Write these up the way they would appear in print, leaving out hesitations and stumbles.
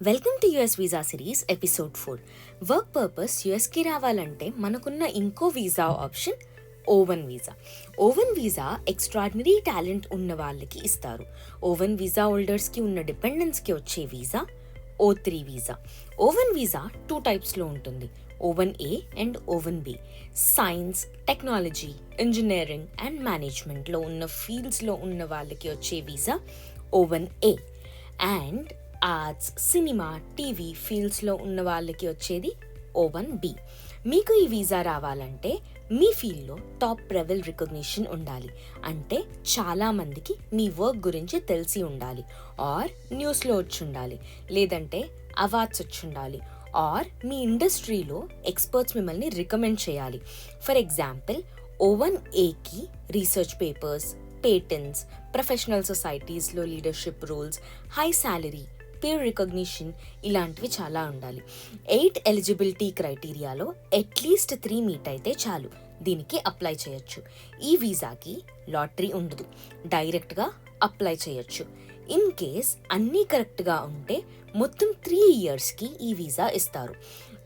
Welcome to US visa series episode 4. Work purpose యుఎస్కి రావాలంటే మనకున్న ఇంకో visa option O one visa. O one visa extraordinary talent ఉన్న వాళ్ళకి ఇస్తారు. ఓవెన్ వీసా హోల్డర్స్కి ఉన్న డిపెండెన్స్కి వచ్చే visa O3 visa. O one visa 2 టైప్స్లో ఉంటుంది, O one A and O one B. Science, technology, engineering and మేనేజ్మెంట్లో ఉన్న ఫీల్డ్స్లో ఉన్న వాళ్ళకి వచ్చే visa O one A. And arts, cinema, TV ఫీల్డ్స్లో ఉన్న వాళ్ళకి వచ్చేది ఓవెన్ బి. మీకు ఈ వీసా రావాలంటే మీ ఫీల్డ్లో టాప్ లెవెల్ రికగ్నిషన్ ఉండాలి. అంటే చాలామందికి మీ వర్క్ గురించి తెలిసి ఉండాలి, ఆర్ న్యూస్లో వచ్చి ఉండాలి, లేదంటే అవార్డ్స్ వచ్చి ఉండాలి, ఆర్ మీ ఇండస్ట్రీలో ఎక్స్పర్ట్స్ మిమ్మల్ని రికమెండ్ చేయాలి. ఫర్ ఎగ్జాంపుల్, ఓవెన్ ఏకి రీసెర్చ్ పేపర్స్, పేటెంట్స్, ప్రొఫెషనల్ సొసైటీస్లో leadership roles, high salary, peer recognition ఇలాంటివి చాలా ఉండాలి. 8 ఎలిజిబిలిటీ క్రైటీరియాలో అట్లీస్ట్ 3 మీట్ అయితే చాలు, దీనికి అప్లై చేయొచ్చు. ఈ వీసాకి లాటరీ ఉండదు, డైరెక్ట్గా అప్లై చేయొచ్చు. ఇన్ కేస్ అన్నీ కరెక్ట్గా ఉంటే మొత్తం 3 ఇయర్స్కి ఈ వీసా ఇస్తారు.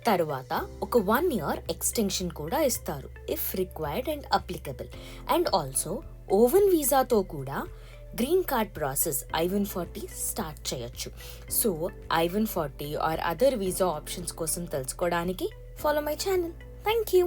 తర్వాత ఒక 1 ఇయర్ ఎక్స్టెన్షన్ కూడా ఇస్తారు if required and applicable. And also O one వీసాతో కూడా green card process I-140 start చేయొచ్చు. So I-140 or other visa options కోసం తెలుసుకోవడానికి follow my channel. Thank you.